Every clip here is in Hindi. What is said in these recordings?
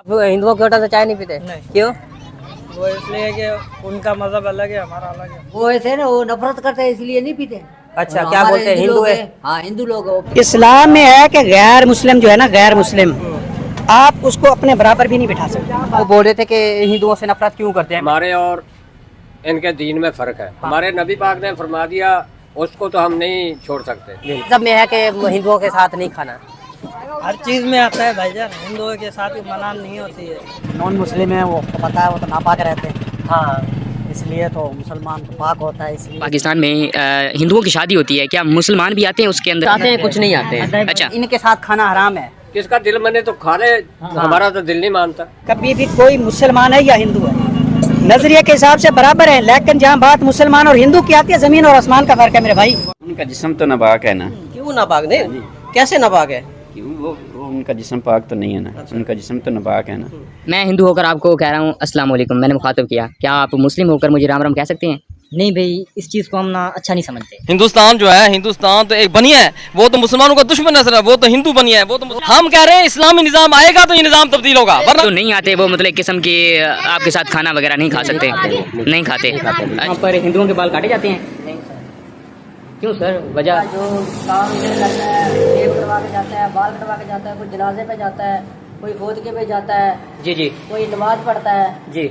हिंदुओं के होटल से चाय नहीं पीते? नहीं। क्यों? वो इसलिए कि उनका मजहब अलग है, हमारा अलग है। वो ऐसे ना, वो नफरत करते हैं इसलिए नहीं पीते। अच्छा, और क्या हमारे बोलते हैं, हिंदू लोग है? हैं। हाँ, हिंदू लोग हैं। इस्लाम में है कि गैर मुस्लिम जो है ना, गैर मुस्लिम आप उसको अपने बराबर भी नहीं बिठा सकते। वो बोल रहे थे कि हिंदुओं से नफरत क्यों करते हैं? हमारे और इनके दीन में फर्क है। हमारे नबी पाक ने फरमा दिया, उसको तो हम नहीं छोड़ सकते। सब में है कि हिंदुओं के साथ नहीं खाना। हर चीज़ में आता है भाईजान, हिंदुओं के साथ मना नहीं होती है। नॉन मुस्लिम है, वो तो पता है, वो तो नापाक रहते हैं। हाँ, इसलिए तो मुसलमान तो पाक होता है। इसलिए पाकिस्तान में हिंदुओं की शादी होती है, क्या मुसलमान भी आते हैं उसके अंदर? आते हैं, कुछ नहीं आते हैं। अच्छा, इनके साथ खाना हराम है। किसका दिल मने तो खा ले, हमारा तो दिल नहीं मानता। कभी भी कोई मुसलमान है या हिंदू है, नजरिए के हिसाब से बराबर है, लेकिन जहाँ बात मुसलमान और हिंदू की आती है, जमीन और आसमान का फर्क है मेरे भाई। उनका जिस्म तो नापाक है ना। क्यों नापाक? नहीं, कैसे नापाक है? क्यों वो उनका जिस्म पाक तो नहीं है ना। उनका जिस्म तो नापाक है ना। मैं हिंदू होकर आपको कह रहा हूँ अस्सलाम वालेकुम, मैंने मुखातब किया, क्या आप मुस्लिम होकर मुझे राम राम कह सकते हैं? नहीं भाई, इस चीज को हम ना अच्छा नहीं समझते। हिंदुस्तान जो है, हिंदुस्तान तो एक बनिया है, वो तो मुसलमानों का दुश्मन है, वो तो हिंदू बनिया है। वो तो हम कह रहे हैं इस्लामी निज़ाम आएगा तो ये निज़ाम तब्दील होगा, वरना तो नहीं आते वो, मतलब एक किस्म के आपके साथ खाना वगैरह नहीं खा सकते? नहीं खाते। वहाँ पर हिंदुओं के बाल काटे जाते हैं? क्यों सर, वजह? जो काम में करता है, शेव करवा के जाता है, बाल कटवा के जाता है, कोई जनाजे पे जाता है, कोई खोदके पे जाता है, जी जी कोई नमाज पढ़ता है, जी।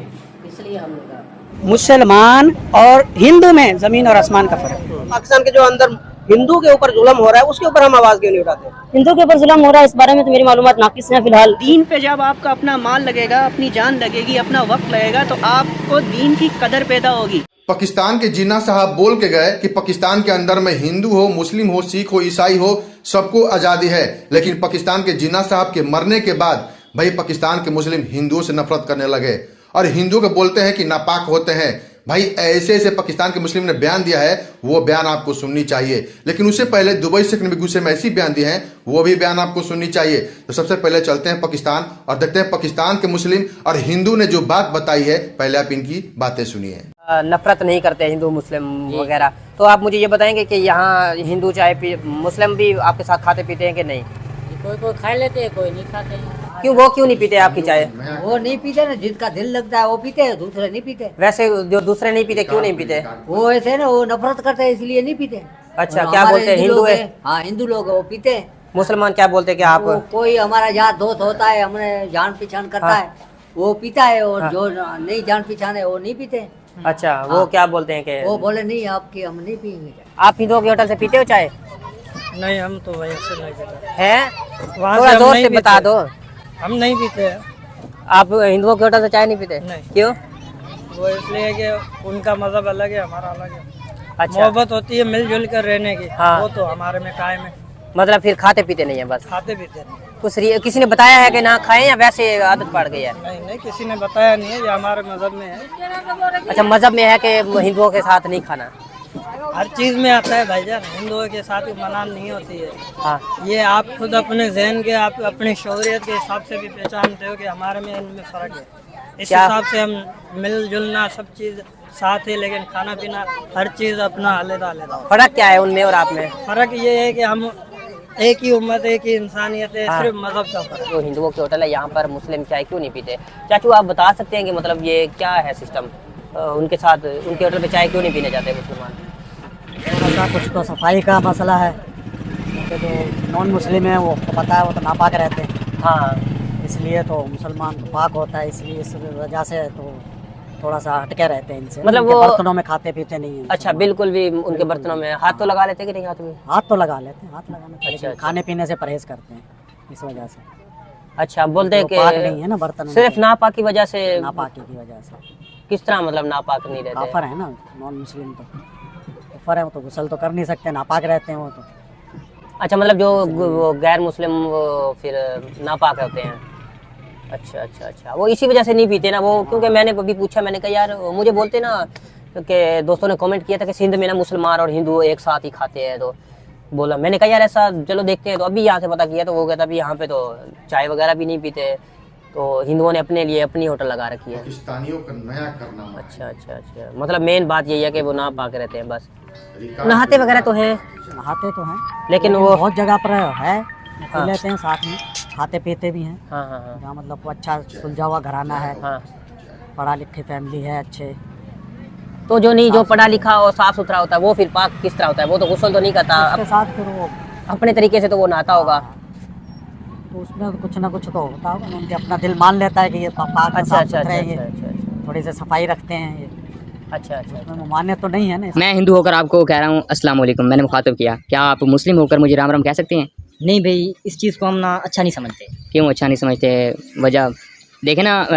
इसलिए हम लोग मुसलमान और हिंदू में जमीन और आसमान का फर्क है। पाकिस्तान के जो अंदर हिंदू के ऊपर जुल्म हो रहा है, उसके ऊपर हम आवाज क्यों नहीं उठाते? हिंदू के ऊपर जुल्म हो रहा है, इस बारे में तो मेरी मालूमात नाकिस है फिलहाल। दीन पे जब आपका अपना माल लगेगा, अपनी जान लगेगी, अपना वक्त लगेगा, तो आपको दीन की कदर पैदा होगी। पाकिस्तान के जिन्ना साहब बोल के गए कि पाकिस्तान के अंदर में हिंदू हो, मुस्लिम हो, सिख हो, ईसाई हो, सबको आज़ादी है। लेकिन पाकिस्तान के जिन्ना साहब के मरने के बाद भाई पाकिस्तान के मुस्लिम हिंदुओं से नफरत करने लगे और हिंदुओं को बोलते हैं कि नापाक होते हैं। भाई ऐसे ऐसे पाकिस्तान के मुस्लिम ने बयान दिया है, वो बयान आपको सुननी चाहिए। लेकिन उससे पहले दुबई से नबी गुस्से में ऐसी बयान दिए हैं, वो भी बयान आपको सुननी चाहिए। तो सबसे पहले चलते हैं पाकिस्तान और देखते हैं पाकिस्तान के मुस्लिम और हिंदू ने जो बात बताई है। पहले आप इनकी बातें सुनिए। नफरत नहीं करते हिंदू मुस्लिम वगैरह, तो आप मुझे ये बताएंगे कि यहाँ हिंदू चाय पी, मुस्लिम भी आपके साथ खाते पीते हैं कि नहीं? कोई कोई खा लेते हैं, कोई नहीं खाते हैं। क्यों, वो क्यों नहीं पीते आपकी चाय? वो नहीं पीते ना, जिसका दिल लगता है वो पीते हैं, दूसरे नहीं पीते। वैसे जो दूसरे नहीं पीते, क्यों नहीं पीते? वो ऐसे ना, वो नफरत करते हैं इसलिए नहीं पीते। अच्छा, और क्या हमारे बोलते हैं, हिंदू लोग है? हैं, हाँ हिंदू लोग हैं, वो पीते हैं। मुसलमान क्या बोलते हैं कि आप? वो कोई हमारा यार दोस्त होता है, हमने जान पहचान करता हाँ। है, वो पीता है, और हाँ। जो नहीं जान पहचान है वो नहीं पीते। अच्छा, वो हाँ। क्या बोलते हैं कि वो बोले नहीं, आपकी हम नहीं पियेंगे। आप हिंदुओं के होटल से पीते हो चाय? नहीं, हम तो वहीं से नहीं पीते है? वहाँ थोड़ा से हम जोर नहीं से बता पीते। दो। हम नहीं पीते हैं। आप हिंदुओं के होटल से चाय नहीं पीते? नहीं। क्यों? वो इसलिए कि उनका मजहब अलग है, हमारा अलग है। अच्छा, मोहब्बत होती है मिलजुल कर रहने की, हाँ। वो तो हमारे में कायम है। मतलब फिर खाते पीते नहीं है बस? खाते पीते नहीं। कुछ किसी ने बताया है कि ना खाएं, या वैसे आदत पड़ गई है? नहीं नहीं, किसी ने बताया नहीं है, ये हमारे मजहब में है। अच्छा, मजहब में है कि हिंदुओं के साथ नहीं खाना? हर चीज में आता है भाईजान, हिंदुओं के साथ मना नहीं होती है। हाँ। ये आप खुद अपने जहन के, आप अपनी शौरियत के हिसाब से भी पहचानते हो कि हमारे में इनमें फर्क है। इस क्या? हिसाब से हम मिलजुलना सब चीज साथ है, लेकिन खाना पीना हर चीज अपना अलग अलग। फर्क क्या है उनमें और आप में? फर्क ये है कि हम एक ही उम्मत, एक ही इंसानियत है, हाँ। सिर्फ मजहब का फर्क। जो हिंदुओं के होटल है, यहाँ पर मुस्लिम चाय क्यों नहीं पीते? चाचू, आप बता सकते हैं कि मतलब ये क्या है सिस्टम? उनके साथ, उनके होटल पे चाय क्यों नहीं पीने जाते मुसलमान? ऐसा कुछ तो सफाई का मसला है, क्योंकि जो नॉन मुस्लिम है वो तो पता है, वो तो नापाक रहते हैं। हाँ, इसलिए तो मुसलमान तो पाक होता है, इसलिए इस वजह से तो थोड़ा सा हटके रहते हैं इनसे। मतलब उनके वो बर्तनों में खाते पीते नहीं है। अच्छा, बिल्कुल भी उनके बर्तनों में हाथ तो लगा लेते कि नहीं? हाथ में हाथ तो लगा लेते हैं, हाथ लगाने अच्छा, लेकिन अच्छा। खाने पीने से परहेज करते हैं इस वजह से। अच्छा, बोलते हैं तो पाक नहीं कि है ना बर्तन, सिर्फ नापाक की वजह से? नापाकी की वजह से। किस तरह मतलब नापाक नहीं रहते? काफर है ना नॉन मुस्लिम, तो काफर है, वो तो गुसल तो कर नहीं सकते, नापाक रहते हैं वो तो। अच्छा, मतलब जो वो गैर मुस्लिम वो फिर नापाक होते हैं। अच्छा अच्छा अच्छा, वो इसी वजह से नहीं पीते ना वो? क्योंकि मैंने अभी पूछा, मैंने कहा यार, मुझे बोलते ना कि दोस्तों ने कमेंट किया था कि सिंध में ना मुसलमान और हिंदू एक साथ ही खाते हैं, तो बोला, मैंने कहा यार ऐसा, चलो देखते हैं। तो अभी यहाँ से पता किया तो वो कहता अभी यहाँ पे तो चाय वगैरह भी नहीं पीते, तो हिंदुओं ने अपने लिए अपनी होटल लगा रखी है। पाकिस्तानियों का नया करना। अच्छा अच्छा अच्छा, मतलब मेन बात यही है कि वो ना पाक रहते हैं बस। नहाते वगैरह तो हैं? नहाते तो हैं, लेकिन वो बहुत जगह पर है, हाँ। लेते हैं साथ में। खाते पीते भी हैं। हाँ हाँ हाँ जहाँ मतलब वो अच्छा सुलझा हुआ घराना है, हाँ। पढ़ा लिखे फैमिली है अच्छे। तो जो नहीं, जो पढ़ा लिखा और साफ सुथरा होता है वो फिर पाक किस तरह होता है? वो तो गुस्ल तो नहीं करता, उसके साथ फिर वो अपने तरीके से तो वो नहाता होगा। तो उसमें कुछ ना कुछ तो होता होगा, उनके अपना दिल मान लेता है कि ये पाक है, अच्छा साफ अच्छा सुथरे अच्छा हैं, ये अच्छा थोड़ी सी सफाई रखते हैं ये। अच्छा अच्छा उसमें वो मान्य तो नहीं है ना। मैं हिंदू होकर आपको कह रहा हूँ अस्सलाम वालेकुम, मैंने मुखातब किया, क्या आप मुस्लिम होकर मुझे राम राम कह सकते हैं? नहीं भाई, इस चीज़ को हम ना अच्छा नहीं समझते। क्यों अच्छा नहीं समझते? वजह देखे ना,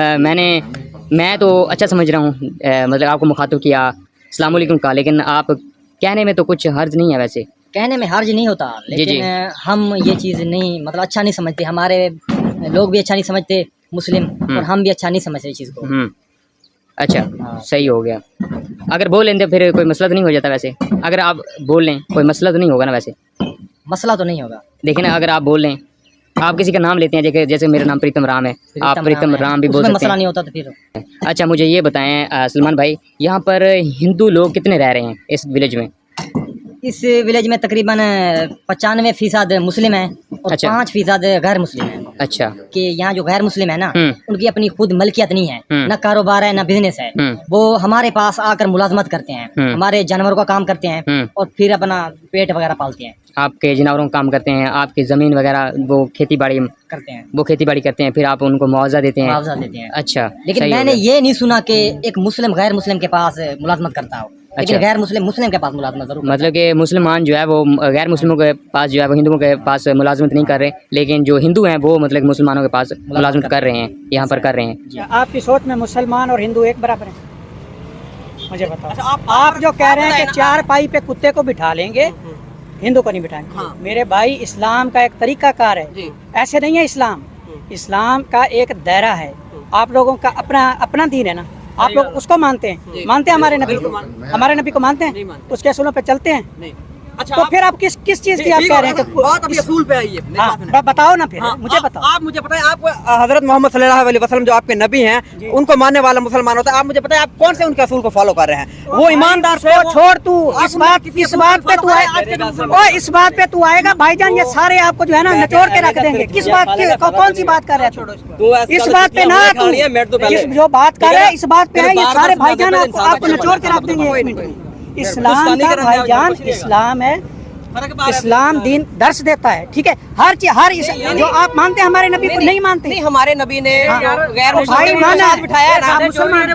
मैं तो अच्छा समझ रहा हूँ, मतलब आपको मुखातब किया, अस्सलाम वालेकुम कहा, लेकिन आप कहने में तो कुछ हर्ज नहीं है वैसे। कहने में हर्ज नहीं होता, लेकिन हम ये चीज़ नहीं, मतलब अच्छा नहीं समझते, हमारे लोग भी अच्छा नहीं समझते मुस्लिम, और हम भी अच्छा नहीं समझते इस चीज़ को। अच्छा सही हो गया। अगर बोल लें तो फिर कोई मसला तो नहीं हो जाता वैसे? अगर आप बोल लें कोई मसला तो नहीं होगा ना वैसे? मसला तो नहीं होगा। देखिए ना, अगर आप बोल लें, आप किसी का नाम लेते हैं, जैसे मेरा नाम प्रीतम राम है, आप प्रीतम राम भी बोल सकते हैं, मसला नहीं होता तो फिर। अच्छा मुझे ये बताएं सलमान भाई, यहाँ पर हिंदू लोग कितने रह रहे हैं इस विलेज में? इस विलेज में तकरीबन 95% मुस्लिम हैं और अच्छा। 5% गैर मुस्लिम हैं। अच्छा। कि यहाँ जो गैर मुस्लिम है ना, उनकी अपनी खुद मलकियत नहीं है, ना कारोबार है ना बिजनेस है। वो हमारे पास आकर मुलाजमत करते हैं, हमारे जानवरों का काम करते हैं और फिर अपना पेट वगैरह पालते हैं। आपके जानवरों का काम करते हैं, आपकी ज़मीन वगैरह वो खेती बाड़ी करते हैं, वो खेती बाड़ी करते हैं, फिर आप उनको मुआवजा देते हैं? मुआवजा देते हैं। अच्छा। लेकिन मैंने ये नहीं सुना कि एक मुस्लिम गैर मुस्लिम के पास मुलाजमत करता हो। लेकिन गैर मुस्लिम मुस्लिम के पास मुलाजमत जरूर। मतलब कि मुसलमान जो है वो गैर मुस्लिमों के पास जो है वो हिंदुओं के पास मुलाजमत नहीं कर रहे, लेकिन जो हिंदू हैं वो मतलब कि मुसलमानों के पास मुलाजमत कर रहे हैं, यहाँ पर कर रहे हैं। आपकी सोच में मुसलमान और हिंदू एक बराबर हैं? मुझे बताओ। आप जो कह रहे हैं कि 4 पाई पे कुत्ते को बिठा लेंगे, हिंदू को नहीं बिठाएंगे। मेरे भाई, इस्लाम का एक तरीकाकार है, ऐसे नहीं है इस्लाम। इस्लाम का एक दायरा है, आप लोगों का अपना अपना दीन है ना, आप लोग उसको मानते हैं, मानते हैं हमारे नबी को, हमारे नबी को मानते हैं, उसके असूलों पे चलते हैं। तो फिर आप किस चीज की आप कह रहे हैं? बात अभी असूल पे आई है। हाँ, बताओ ना फिर, मुझे बताओ। आप मुझे बताएं, आप हजरत मोहम्मद सल्लल्लाहु अलैहि वसल्लम जो आपके नबी हैं, उनको मानने वाला मुसलमान होता है, आप मुझे बताएं आप कौन से उनके असूल को फॉलो कर रहे हैं? वो ईमानदार से छोड़, तू इस बात पे इस बात पे तू आएगा भाईजान, ये सारे आपको जो है ना निचोड़ के रख देंगे। किस बात की, कौन सी बात कर रहे हैं? इस बात पे ना, तू जो बात कर रहे हैं इस बात पे है, ये सारे भाईजान आपको निचोड़ के रख देंगे। इस्लाम का भाईजान, इस्लाम है, इस्लाम दीन दर्श देता है, ठीक है? हर चीज जो आप मानते हैं हमारे नबी को नहीं मानते। नहीं, हमारे नबी ने गैर भाई माना है, बिठाया, आप मुसलमान हैं,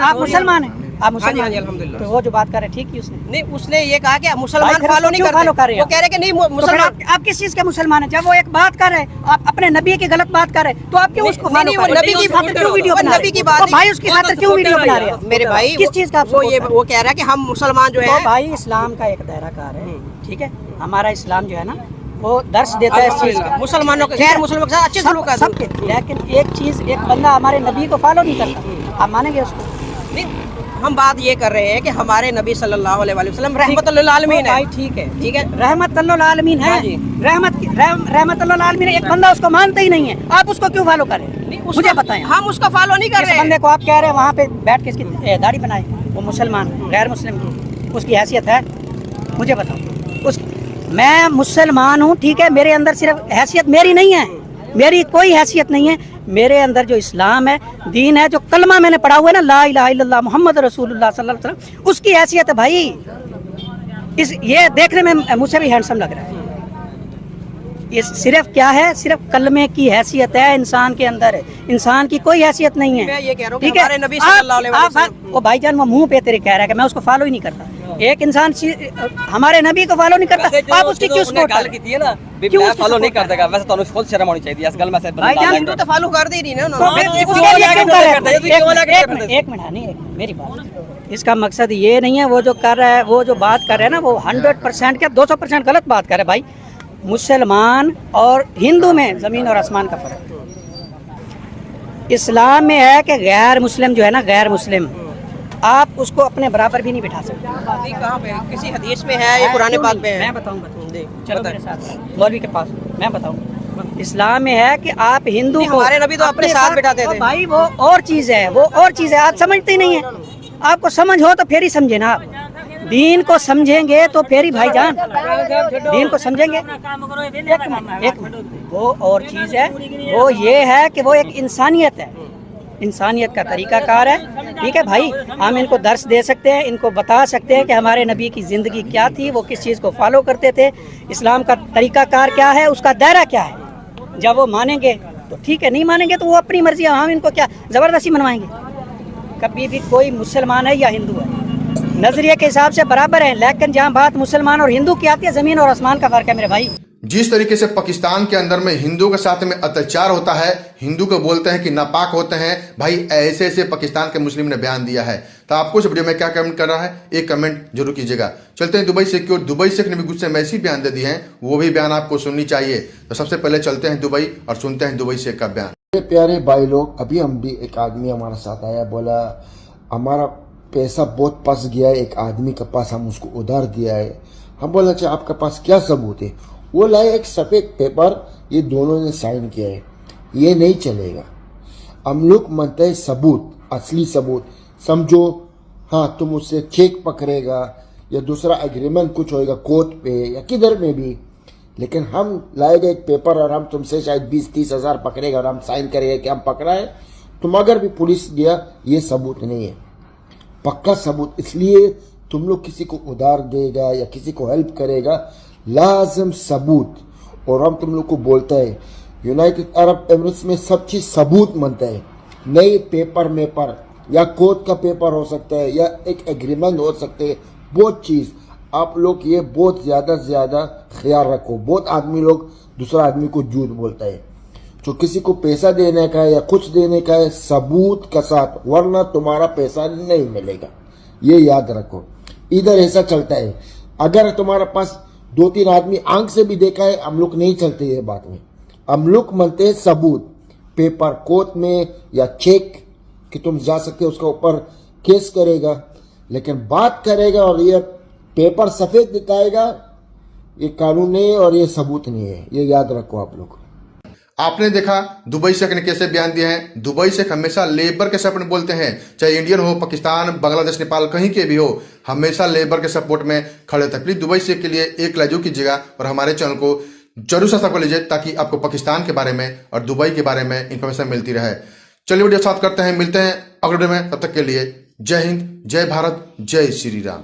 आप मुसलमान हैं, आप मुसलमान हैं। अल्हम्दुलिल्लाह। तो वो जो बात कर रहे ठीक ही उसने नहीं, उसने ये कहा कि मुसलमान फॉलो नहीं फॉलो कर रहे हैं, वो कह रहे कि नहीं मुसलमान। आप किस चीज के मुसलमान हैं? जब वो एक बात कर रहे हैं, आप अपने नबी की गलत बात कर रहे हैं, तो आप क्यों उसको फॉलो कर रहे हैं? नबी की खातिर क्यों वीडियो बना रहे हैं? तो भाई उसकी खातिर क्यों वीडियो बना रहे हैं? मेरे भाई, किस चीज का आप वो कह रहा है कि हम मुसलमान जो है। तो भाई इस्लाम का एक दायरा कार है, ठीक है? हमारा इस्लाम जो है ना वो दर्श देता है इस चीज का, मुसलमानों के गैर मुसलमानों के साथ अच्छे सलूक है सबके। लेकिन एक चीज, एक बंदा हमारे नबी को फॉलो नहीं करता, आप मानेंगे उसको? नहीं, हम बात ये कर रहे हैं कि हमारे नबी सल्लल्लाहु अलैहि वसल्लम रहमतुल्लिल आलमीन है। भाई ठीक है, ठीक है, रहमतुल्लिल आलमीन है, रहमतुल्लिल आलमीन है। एक बंदा उसको मानता ही नहीं है, आप उसको क्यों फॉलो कर रहे हैं? मुझे बताएं। हम उसको फॉलो नहीं कर रहे। बंदे को आप कह रहे हैं वहाँ पे बैठ के इसकी दाढ़ी बनाए, वो मुसलमान गैर मुस्लिम की उसकी हैसियत है? मुझे बताओ। मैं मुसलमान हूँ, ठीक है, मेरे अंदर सिर्फ हैसियत मेरी नहीं है, मेरी कोई हैसियत नहीं है। मेरे अंदर जो इस्लाम है, दीन है, जो कलमा मैंने पढ़ा हुआ है ना, ला इलाहा इल्लल्लाह मुहम्मद रसूलुल्लाह सल्लल्लाहु अलैहि वसल्लम, उसकी हैसियत है भाई। ये देखने में मुझसे भी हैंडसम लग रहा है। ये सिर्फ क्या है, सिर्फ कलमे की हैसियत है इंसान के अंदर, इंसान की कोई हैसियत नहीं है। मैं ये कह रहा हूँ ठीक हमारे नबी सल्लल्लाहु अलैहि वसल्लम, वो भाईजान वो मुंह पे तेरे कह रहा है कि मैं उसको फॉलो ही नहीं करता। एक इंसान हमारे नबी को फॉलो नहीं करता, आप उसकी क्यों सपोर्ट कर रही है ना? क्यों फॉलो नहीं कर देगा? वैसे तो खुद शर्म होनी चाहिए इस गल में से। भाईजान हिंदू तो फॉलो कर दे रही ना उन्होंने। एक मिनट, नहीं, मेरी बात, इसका मकसद ये नहीं है। वो जो कर रहा है, वो जो बात कर रहे हैं ना, वो 100% क्या 200% गलत बात कर रहे हैं भाई। मुसलमान और हिंदू में ज़मीन और आसमान का फ़र्क है। इस्लाम में है कि गैर मुस्लिम जो है ना, गैर मुस्लिम, आप उसको अपने बराबर भी नहीं बिठा सकते। कहाँ पे? किसी हदीस में है, ये कुरान पाक में है? मैं बताऊंगा, चलो मेरे साथ मौलवी के पास, मैं बताऊंगा। इस्लाम में है कि आप हिंदू को, हमारे नबी तो अपने साथ बिठाते थे भाई। वो और चीज़ है, वो और चीज़ है, आप समझते ही नहीं है। आपको समझ हो तो फिर ही समझे ना। आप दीन को समझेंगे तो फिर ही भाईजान, दीन को समझेंगे। एक मिनट, वो और चीज़ है, वो ये है कि वो एक इंसानियत है, इंसानियत का तरीकाकार है। ठीक है भाई, हम इनको दर्स दे सकते हैं, इनको बता सकते हैं कि हमारे नबी की ज़िंदगी क्या थी, वो किस चीज़ को फॉलो करते थे, इस्लाम का तरीकाकार क्या है, उसका दायरा क्या है। जब वो मानेंगे तो ठीक है, नहीं मानेंगे तो वो अपनी मर्जी है, हम इनको क्या ज़बरदस्ती मनवाएंगे। कभी भी कोई मुसलमान है या हिंदू है, नजरिए के हिसाब से बराबर है, लेकिन जहाँ बात मुसलमान और हिंदू की आती है, ज़मीन और आसमान का फ़र्क है मेरे भाई। जिस तरीके से पाकिस्तान के अंदर में हिंदुओं के साथ में अत्याचार होता है, हिंदू को बोलते हैं कि नापाक होते हैं, भाई ऐसे ऐसे पाकिस्तान के मुस्लिम ने बयान दिया है। तो आपको इस वीडियो में क्या कमेंट कर रहा है, एक कमेंट जरूर कीजिएगा। चलते हैं दुबई से की ओर। दुबई शेख ने भी गुस्से में ऐसी बयान दे दिए हैं, वो भी बयान आपको सुननी चाहिए। तो सबसे पहले चलते हैं दुबई और सुनते हैं दुबई शेख का बयान। प्यारे भाई लोग, अभी हम भी एक आदमी हमारे साथ आया, बोला हमारा पैसा बहुत फंस गया है एक आदमी के पास, हम उसको उधार दिया है। हम बोला अच्छा आपके पास क्या सबूत है? वो लाए एक सफेद पेपर, ये दोनों ने साइन किया है, ये नहीं चलेगा। हम लोग मानते हैं सबूत, असली सबूत। समझो हाँ, तुम उससे चेक पकड़ेगा या दूसरा एग्रीमेंट कुछ होएगा कोर्ट पे या किधर में भी, लेकिन हम लाएगा एक पेपर और हम तुमसे शायद 20-30 हज़ार पकड़ेगा और हम साइन करेंगे कि हम पकड़ा है। तुम अगर भी पुलिस गया, ये सबूत नहीं है, पक्का सबूत। इसलिए तुम लोग किसी को उधार देगा या किसी को हेल्प करेगा, लाजम सबूत। और हम तुम लोग को बोलता है, यूनाइटेड अरब एमिरेट्स में सब चीज़ सबूत मानता है, नए पेपर में पर या कोर्ट का पेपर हो सकता है या एक एग्रीमेंट हो सकते हैं, बहुत चीज़। आप लोग ये बहुत ज़्यादा से ज़्यादा ख्याल रखो। बहुत आदमी लोग दूसरा आदमी को झूठ बोलता है। जो किसी को पैसा देने का है या कुछ देने का है, सबूत के साथ, वरना तुम्हारा पैसा नहीं मिलेगा, ये याद रखो। इधर ऐसा चलता है, अगर तुम्हारे पास 2-3 आदमी आंख से भी देखा है, हम लोग नहीं चलते ये बात में। हम लोग मानते हैं सबूत, पेपर कोर्ट में या चेक कि तुम जा सकते हो, उसके ऊपर केस करेगा, लेकिन बात करेगा और ये पेपर सफेद दिखाएगा, ये कानून नहीं है और ये सबूत नहीं है, ये याद रखो आप लोग। आपने देखा दुबई शेख ने कैसे बयान दिए हैं। दुबई शेख हमेशा लेबर के सपोर्ट में बोलते हैं, चाहे इंडियन हो, पाकिस्तान, बांग्लादेश, नेपाल, कहीं के भी हो, हमेशा लेबर के सपोर्ट में खड़े थे। प्लीज दुबई शेख के लिए एक लाइक कीजिएगा और हमारे चैनल को जरूर सब्सक्राइब कर लीजिए, ताकि आपको पाकिस्तान के बारे में और दुबई के बारे में इंफॉर्मेशन मिलती रहे। चलिए वीडियो साथ करते हैं, मिलते हैं अगले वीडियो में। तब तक के लिए जय हिंद, जय भारत, जय श्री राम।